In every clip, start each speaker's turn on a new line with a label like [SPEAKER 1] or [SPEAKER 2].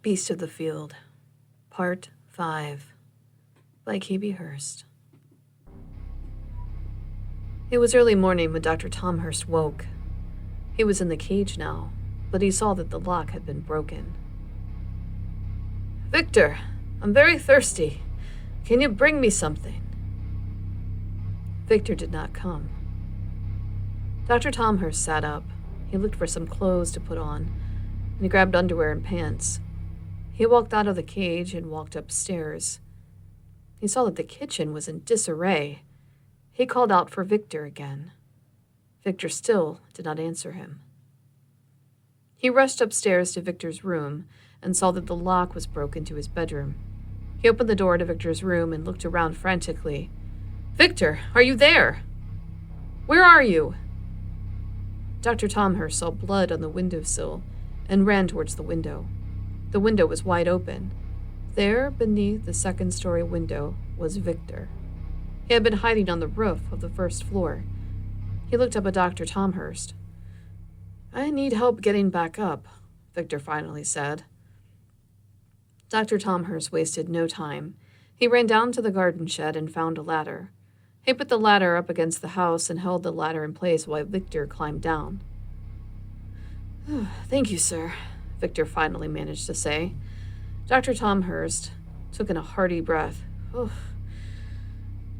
[SPEAKER 1] Beast of the Field, Part 5, by KB HURST. It was early morning when Dr. Tom Hurst woke. He was in the cage now, but he saw that the lock had been broken. "Victor, I'm very thirsty. Can you bring me something?" Victor did not come. Dr. Tom Hurst sat up. He looked for some clothes to put on, and he grabbed underwear and pants. He walked out of the cage and walked upstairs. He saw that the kitchen was in disarray. He called out for Victor again. Victor still did not answer him. He rushed upstairs to Victor's room and saw that the lock was broken to his bedroom. He opened the door to Victor's room and looked around frantically. "Victor, are you there? Where are you?" Dr. Tom Hurst saw blood on the windowsill and ran towards the window. The window was wide open. There, beneath the second-story window, was Victor. He had been hiding on the roof of the first floor. He looked up at Dr. Tom Hurst. "I need help getting back up," Victor finally said. Dr. Tom Hurst wasted no time. He ran down to the garden shed and found a ladder. He put the ladder up against the house and held the ladder in place while Victor climbed down. "Thank you, sir," Victor finally managed to say. Dr. Tom Hurst took in a hearty breath.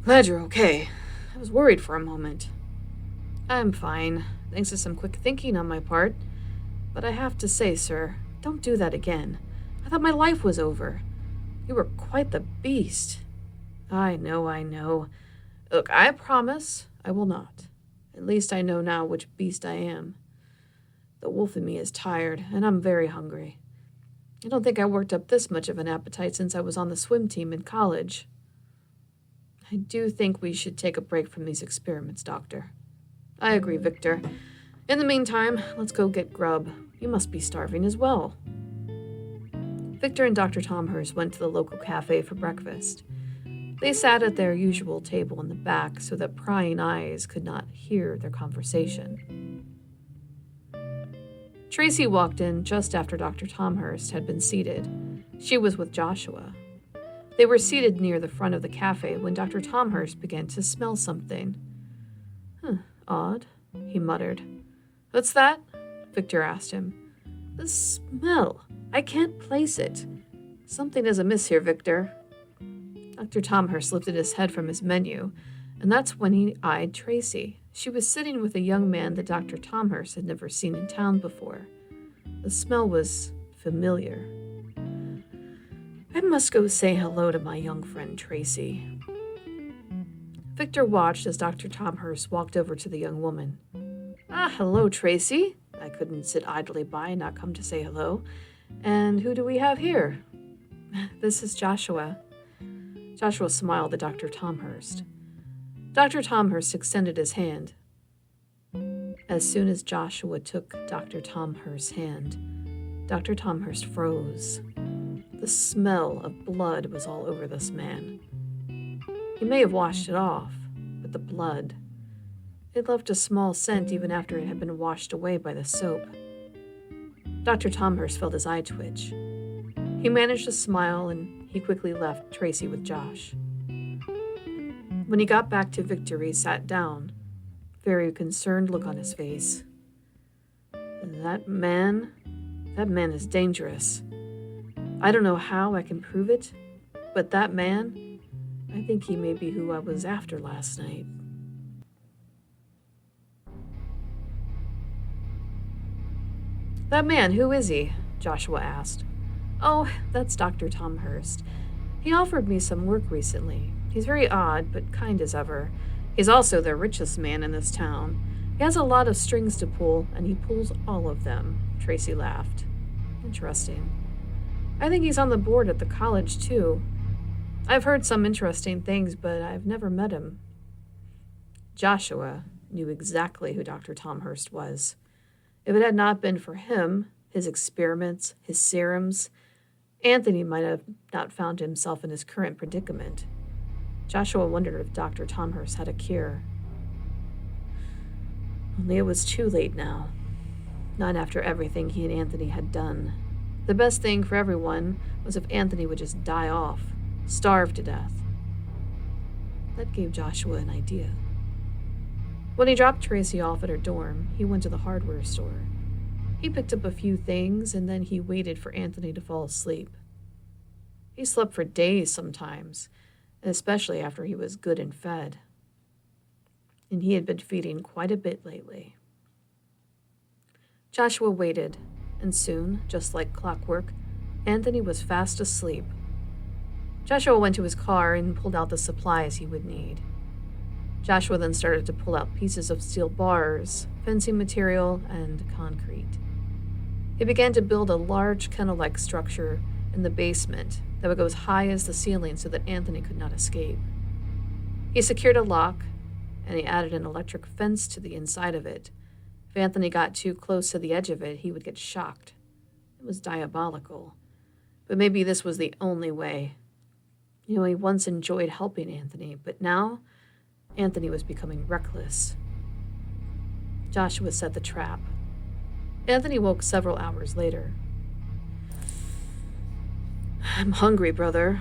[SPEAKER 1] "Glad you're okay. I was worried for a moment." "I'm fine, thanks to some quick thinking on my part. But I have to say, sir, don't do that again. I thought my life was over. You were quite the beast." I know. Look, I promise I will not. At least I know now which beast I am. The wolf in me is tired, and I'm very hungry. I don't think I worked up this much of an appetite since I was on the swim team in college. I do think we should take a break from these experiments, Doctor." "I agree, Victor. In the meantime, let's go get grub. You must be starving as well." Victor and Dr. Tom Hurst went to the local cafe for breakfast. They sat at their usual table in the back so that prying eyes could not hear their conversation. Tracy walked in just after Dr. Tom Hurst had been seated. She was with Joshua. They were seated near the front of the cafe when Dr. Tom Hurst began to smell something. Odd," he muttered. "What's that?" Victor asked him. "The smell. I can't place it. Something is amiss here, Victor." Dr. Tom Hurst lifted his head from his menu, and that's when he eyed Tracy. She was sitting with a young man that Dr. Tom Hurst had never seen in town before. The smell was familiar. "I must go say hello to my young friend Tracy." Victor watched as Dr. Tom Hurst walked over to the young woman. Hello, Tracy. I couldn't sit idly by and not come to say hello. And who do we have here?" "This is Joshua." Joshua smiled at Dr. Tom Hurst. Dr. Tom Hurst extended his hand. As soon as Joshua took Dr. Tom Hurst's hand, Dr. Tom Hurst froze. The smell of blood was all over this man. He may have washed it off, but the blood, it left a small scent even after it had been washed away by the soap. Dr. Tom Hurst felt his eye twitch. He managed to smile, and he quickly left Tracy with Josh. When he got back to Victor, he sat down, very concerned look on his face. That man is dangerous. I don't know how I can prove it, but that man, I think he may be who I was after last night." "That man, who is he?" Joshua asked. "Oh, that's Dr. Tom Hurst. He offered me some work recently. He's very odd, but kind as ever. He's also the richest man in this town. He has a lot of strings to pull, and he pulls all of them." Tracy laughed. "Interesting. I think he's on the board at the college, too. I've heard some interesting things, but I've never met him." Joshua knew exactly who Dr. Tom Hurst was. If it had not been for him, his experiments, his serums, Anthony might have not found himself in his current predicament. Joshua wondered if Dr. Tom Hurst had a cure. Only it was too late now. Not after everything he and Anthony had done. The best thing for everyone was if Anthony would just die off, starve to death. That gave Joshua an idea. When he dropped Tracy off at her dorm, he went to the hardware store. He picked up a few things, and then he waited for Anthony to fall asleep. He slept for days sometimes, especially after he was good and fed. And he had been feeding quite a bit lately. Joshua waited, and soon, just like clockwork, Anthony was fast asleep. Joshua went to his car and pulled out the supplies he would need. Joshua then started to pull out pieces of steel bars, fencing material, and concrete. He began to build a large kennel-like structure in the basement that would go as high as the ceiling so that Anthony could not escape. He secured a lock, and he added an electric fence to the inside of it. If Anthony got too close to the edge of it, he would get shocked. It was diabolical. But maybe this was the only way. He once enjoyed helping Anthony, but now Anthony was becoming reckless. Joshua set the trap. Anthony woke several hours later. "I'm hungry, brother.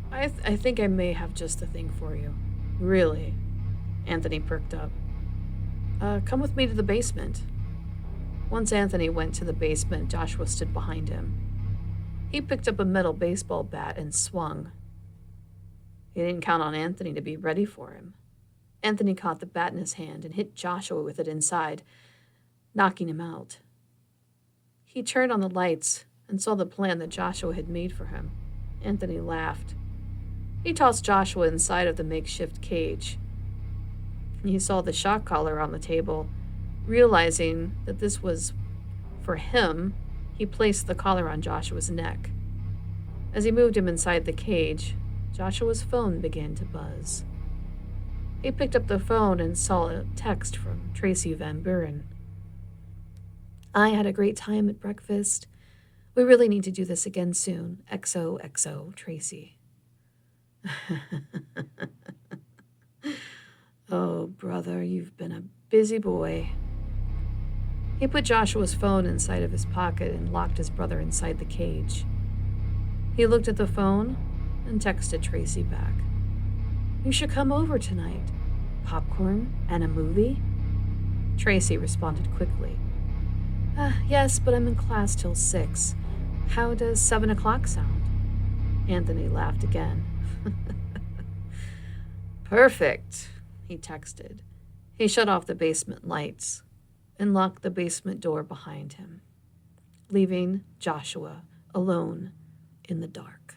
[SPEAKER 1] I think I may have just the thing for you." "Really?" Anthony perked up. Come with me to the basement." Once Anthony went to the basement, Joshua stood behind him. He picked up a metal baseball bat and swung. He didn't count on Anthony to be ready for him. Anthony caught the bat in his hand and hit Joshua with it inside, knocking him out. He turned on the lights and saw the plan that Joshua had made for him. Anthony laughed. He tossed Joshua inside of the makeshift cage. He saw the shock collar on the table. Realizing that this was for him, he placed the collar on Joshua's neck. As he moved him inside the cage, Joshua's phone began to buzz. He picked up the phone and saw a text from Tracy Van Buren. "I had a great time at breakfast. We really need to do this again soon. XOXO, Tracy." "Oh, brother, you've been a busy boy." He put Joshua's phone inside of his pocket and locked his brother inside the cage. He looked at the phone and texted Tracy back. "You should come over tonight. Popcorn and a movie?" Tracy responded quickly. "Yes, but I'm in class till 6. How does 7 o'clock sound?" Anthony laughed again. "Perfect," he texted. He shut off the basement lights and locked the basement door behind him, leaving Joshua alone in the dark.